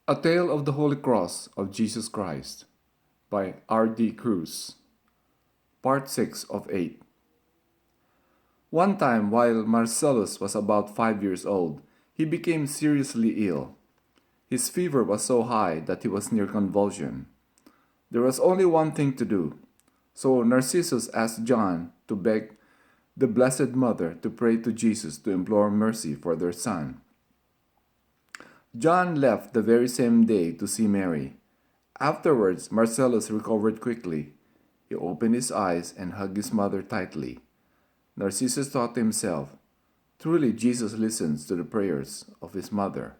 A Tale of the Holy Cross of Jesus Christ by R.D. Cruz, Part 6 of 8. One time, while Marcellus was about 5 years old, he became seriously ill. His fever was so high that he was near convulsion. There was only one thing to do, so Narcissus asked John to beg the Blessed Mother to pray to Jesus to implore mercy for their son. John left the very same day to see Mary. Afterwards, Marcellus recovered quickly. He opened his eyes and hugged his mother tightly. Narcissus thought to himself, "Truly Jesus listens to the prayers of his mother."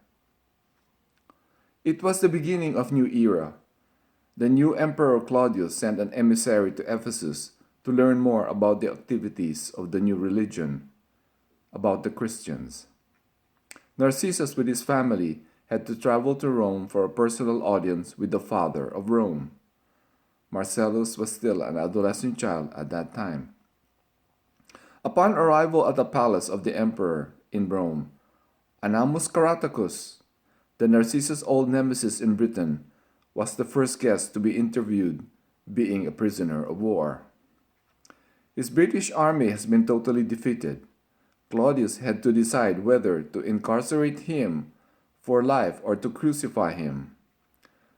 It was the beginning of a new era. The new Emperor Claudius sent an emissary to Ephesus to learn more about the activities of the new religion, about the Christians. Narcissus with his family had to travel to Rome for a personal audience with the father of Rome. Marcellus was still an adolescent child at that time. Upon arrival at the palace of the emperor in Rome, Anamus Caratacus, the Narcissus' old nemesis in Britain, was the first guest to be interviewed, being a prisoner of war. His British army has been totally defeated. Claudius had to decide whether to incarcerate him for life or to crucify him.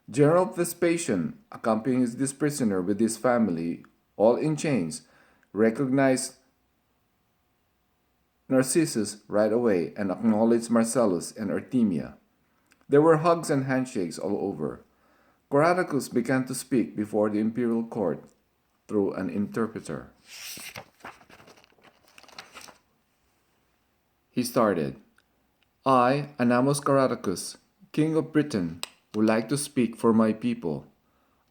General Vespasian, accompanying this prisoner with his family, all in chains, recognized Narcissus right away and acknowledged Marcellus and Artemia. There were hugs and handshakes all over. Caratacus began to speak before the imperial court through an interpreter. He started, "I, Anamus Caratacus, King of Britain, would like to speak for my people.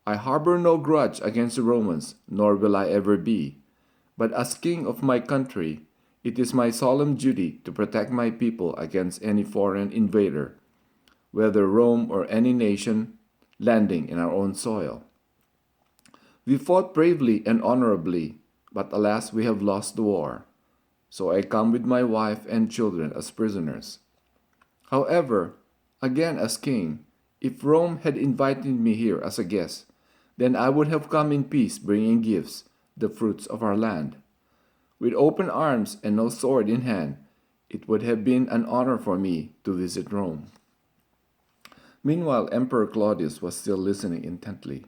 I harbor no grudge against the Romans, nor will I ever be. But as king of my country, it is my solemn duty to protect my people against any foreign invader, whether Rome or any nation landing in our own soil. We fought bravely and honorably, but alas, we have lost the war. So I come with my wife and children as prisoners. However, again as king, if Rome had invited me here as a guest, then I would have come in peace bringing gifts, the fruits of our land. With open arms and no sword in hand, it would have been an honor for me to visit Rome." Meanwhile, Emperor Claudius was still listening intently.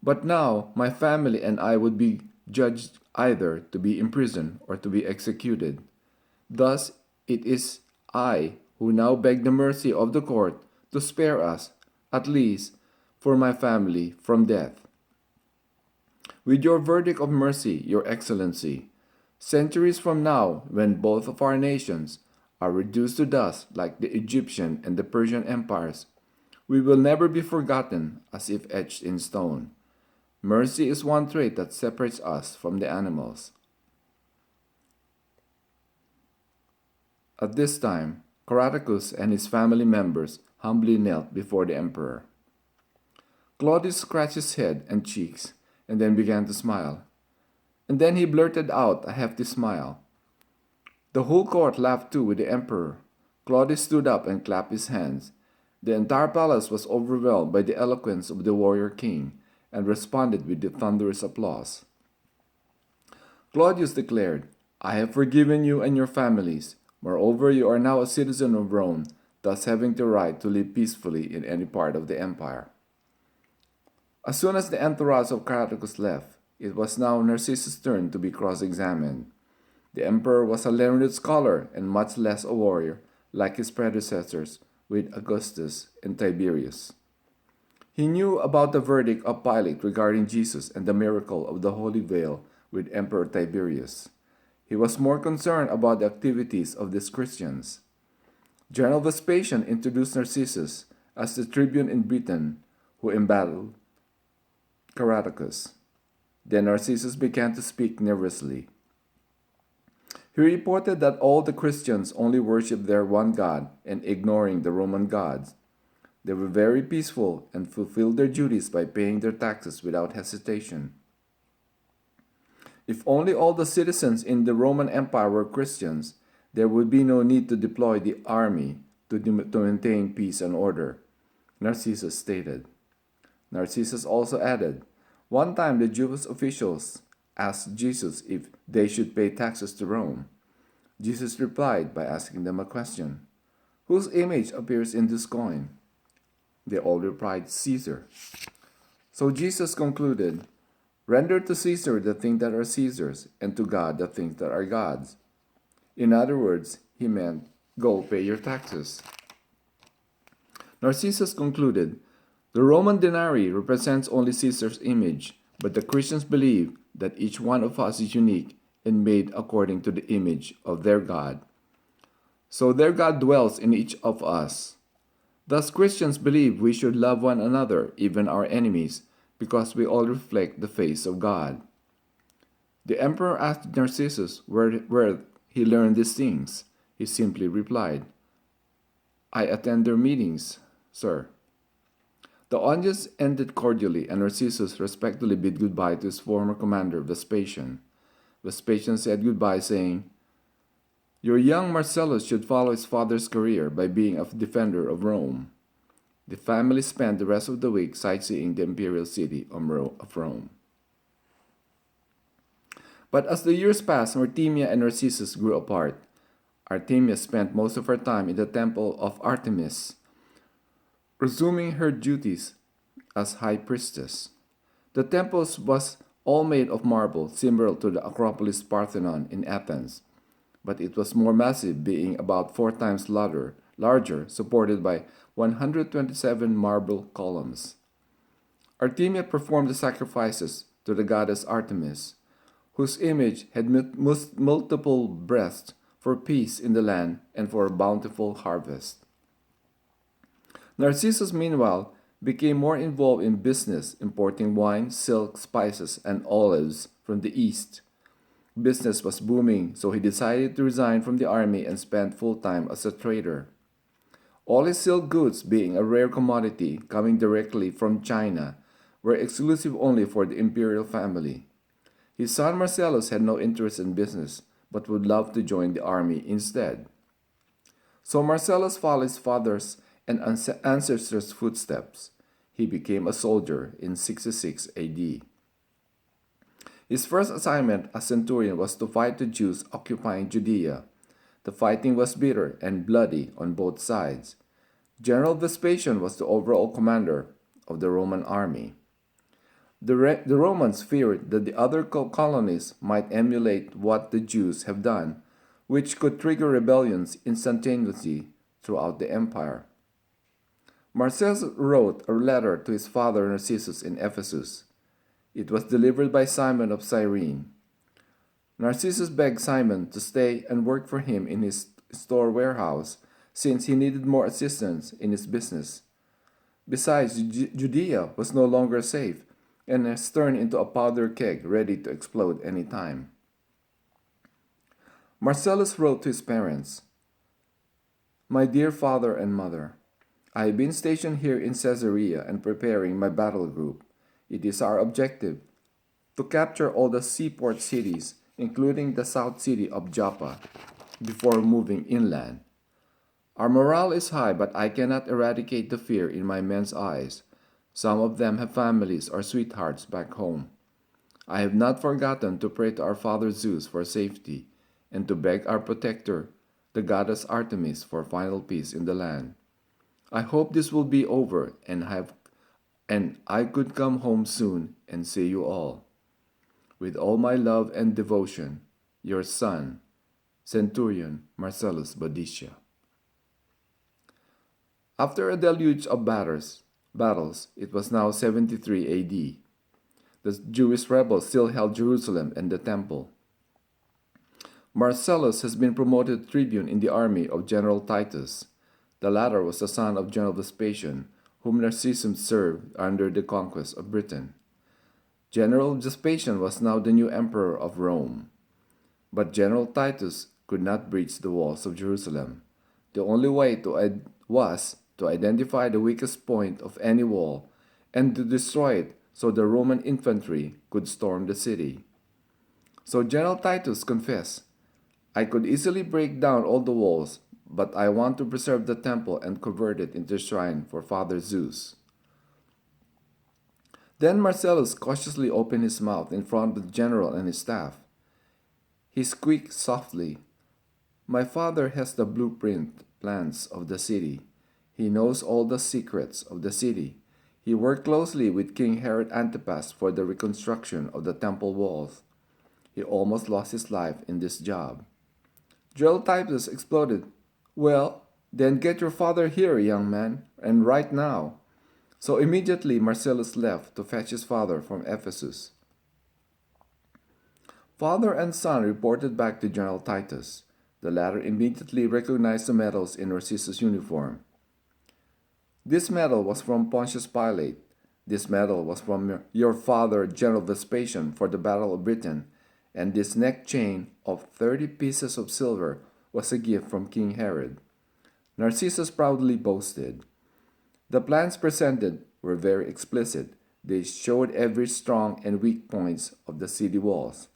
"But now my family and I would be judged either to be imprisoned or to be executed. Thus it is I who now beg the mercy of the court to spare us, at least for my family, from death. With your verdict of mercy, Your Excellency, centuries from now, when both of our nations are reduced to dust like the Egyptian and the Persian empires, we will never be forgotten as if etched in stone. Mercy is one trait that separates us from the animals." At this time, Caratacus and his family members humbly knelt before the emperor. Claudius scratched his head and cheeks, and then began to smile. And then he blurted out a hefty smile. The whole court laughed too with the emperor. Claudius stood up and clapped his hands. The entire palace was overwhelmed by the eloquence of the warrior king, and responded with the thunderous applause. Claudius declared, "I have forgiven you and your families. Moreover, you are now a citizen of Rome, thus having the right to live peacefully in any part of the empire." As soon as the entourage of Caratacus left, it was now Narcissus' turn to be cross-examined. The emperor was a learned scholar and much less a warrior, like his predecessors with Augustus and Tiberius. He knew about the verdict of Pilate regarding Jesus and the miracle of the Holy Veil with Emperor Tiberius. He was more concerned about the activities of these Christians. General Vespasian introduced Narcissus as the tribune in Britain who embattled Caratacus. Then Narcissus began to speak nervously. He reported that all the Christians only worshiped their one God and ignoring the Roman gods. They were very peaceful and fulfilled their duties by paying their taxes without hesitation. If only all the citizens in the Roman Empire were Christians, there would be no need to deploy the army to maintain peace and order. Narcissus stated. Narcissus also added, one time the Jewish officials asked Jesus if they should pay taxes to Rome. Jesus replied by asking them a question. Whose image appears in this coin? They all replied, Caesar. So Jesus concluded, render to Caesar the things that are Caesar's, and to God the things that are God's. In other words, he meant, go pay your taxes. Narcissus concluded, the Roman denarius represents only Caesar's image, but the Christians believe that each one of us is unique and made according to the image of their God. So their God dwells in each of us. Thus Christians believe we should love one another, even our enemies, because we all reflect the face of God. The emperor asked Narcissus where he learned these things. He simply replied, I attend their meetings, sir. The audience ended cordially, and Narcissus respectfully bid goodbye to his former commander, Vespasian. Vespasian said goodbye, saying, your young Marcellus should follow his father's career by being a defender of Rome. The family spent the rest of the week sightseeing the imperial city of Rome. But as the years passed, Artemia and Narcissus grew apart. Artemia spent most of her time in the temple of Artemis, resuming her duties as high priestess. The temple was all made of marble, similar to the Acropolis Parthenon in Athens, but it was more massive, being about 4 times larger, supported by 127 marble columns. Artemia performed the sacrifices to the goddess Artemis, whose image had multiple breasts for peace in the land and for a bountiful harvest. Narcissus, meanwhile, became more involved in business, importing wine, silk, spices, and olives from the east. Business was booming, so he decided to resign from the army and spend full time as a trader. All his silk goods, being a rare commodity coming directly from China, were exclusive only for the imperial family. His son Marcellus had no interest in business, but would love to join the army instead. So Marcellus followed his father's and ancestors' footsteps. He became a soldier in 66 AD. His first assignment as centurion was to fight the Jews occupying Judea. The fighting was bitter and bloody on both sides. General Vespasian was the overall commander of the Roman army. The Romans feared that the other colonies might emulate what the Jews have done, which could trigger rebellions instantaneously throughout the empire. Marcellus wrote a letter to his father Narcissus in Ephesus. It was delivered by Simon of Cyrene. Narcissus begged Simon to stay and work for him in his store warehouse, since he needed more assistance in his business. Besides, Judea was no longer safe and has turned into a powder keg ready to explode any time. Marcellus wrote to his parents, my dear father and mother, I have been stationed here in Caesarea and preparing my battle group. It is our objective to capture all the seaport cities, including the south city of Joppa, before moving inland. Our morale is high, but I cannot eradicate the fear in my men's eyes. Some of them have families or sweethearts back home. I have not forgotten to pray to our father Zeus for safety, and to beg our protector, the goddess Artemis, for final peace in the land. I hope this will be over and I could come home soon and see you all. With all my love and devotion, your son, Centurion Marcellus Boadicia. After a deluge of battles, it was now 73 AD. The Jewish rebels still held Jerusalem and the temple. Marcellus has been promoted tribune in the army of General Titus. The latter was the son of General Vespasian, whom Narcissus served under the conquest of Britain. General Vespasian was now the new emperor of Rome. But General Titus could not breach the walls of Jerusalem. The only way was to identify the weakest point of any wall and to destroy it so the Roman infantry could storm the city. So General Titus confessed, I could easily break down all the walls, but I want to preserve the temple and convert it into a shrine for Father Zeus." Then Marcellus cautiously opened his mouth in front of the general and his staff. He squeaked softly, "My father has the blueprint plans of the city. He knows all the secrets of the city. He worked closely with King Herod Antipas for the reconstruction of the temple walls. He almost lost his life in this job." Joel Titus exploded. "Well, then get your father here, young man, and right now." So immediately Marcellus left to fetch his father from Ephesus. Father and son reported back to General Titus. The latter immediately recognized the medals in Narcissus' uniform. "This medal was from Pontius Pilate. This medal was from your father, General Vespasian, for the Battle of Britain. And this neck chain of 30 pieces of silver was a gift from King Herod." Narcissus proudly boasted. The plans presented were very explicit. They showed every strong and weak points of the city walls.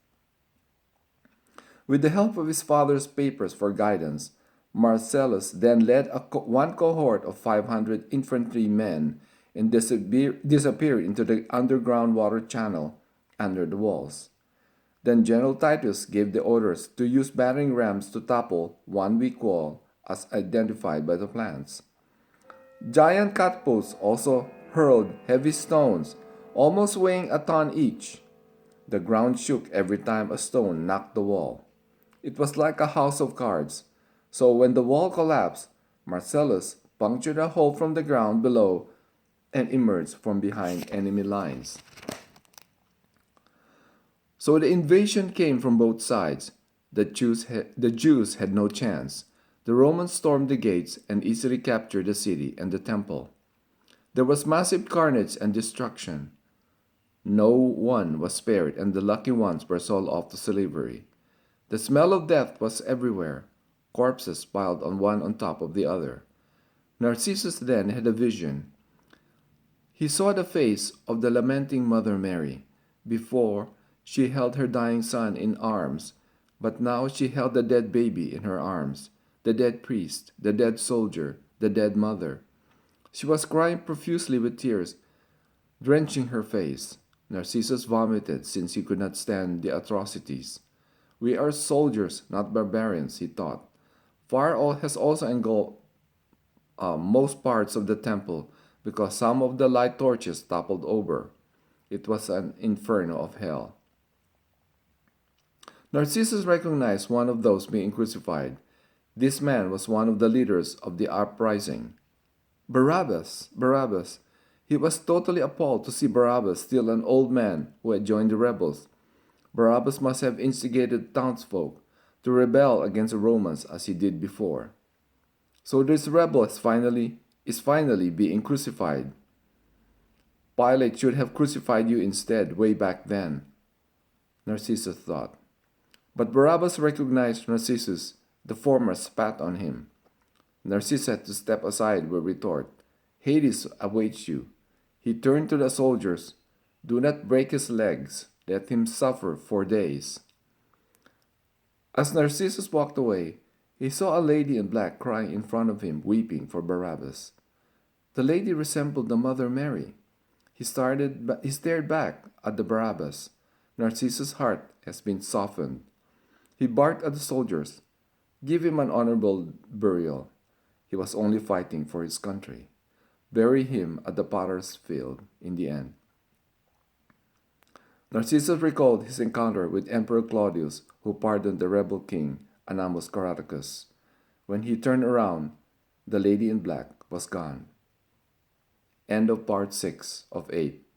With the help of his father's papers for guidance, Marcellus then led one cohort of 500 infantry men and disappeared into the underground water channel under the walls. Then General Titus gave the orders to use battering rams to topple one weak wall as identified by the plans. Giant catapults also hurled heavy stones, almost weighing a ton each. The ground shook every time a stone knocked the wall. It was like a house of cards. So when the wall collapsed, Marcellus punctured a hole from the ground below and emerged from behind enemy lines. So the invasion came from both sides. The Jews had no chance. The Romans stormed the gates and easily captured the city and the temple. There was massive carnage and destruction. No one was spared, and the lucky ones were sold off to slavery. The smell of death was everywhere, corpses piled on top of the other. Narcissus then had a vision. He saw the face of the lamenting Mother Mary. Before, she held her dying son in arms, but now she held the dead baby in her arms, the dead priest, the dead soldier, the dead mother. She was crying profusely with tears, drenching her face. Narcissus vomited since he could not stand the atrocities. "We are soldiers, not barbarians," he thought. Fire has also engulfed most parts of the temple because some of the light torches toppled over. It was an inferno of hell. Narcissus recognized one of those being crucified. This man was one of the leaders of the uprising. Barabbas! Barabbas! He was totally appalled to see Barabbas, still an old man who had joined the rebels. Barabbas must have instigated townsfolk to rebel against the Romans as he did before. So this rebel is finally being crucified. Pilate should have crucified you instead way back then, Narcissus thought. But Barabbas recognized Narcissus. The former spat on him. Narcissus had to step aside with retort. "Hades awaits you." He turned to the soldiers. "Do not break his legs. Let him suffer 4 days." As Narcissus walked away, he saw a lady in black crying in front of him, weeping for Barabbas. The lady resembled the Mother Mary. He stared back at the Barabbas. Narcissus' heart has been softened. He barked at the soldiers. "Give him an honorable burial. He was only fighting for his country. Bury him at the potter's field in the end." Narcissus recalled his encounter with Emperor Claudius, who pardoned the rebel king, Anamus Caractacus. When he turned around, the lady in black was gone. End of part 6 of 8.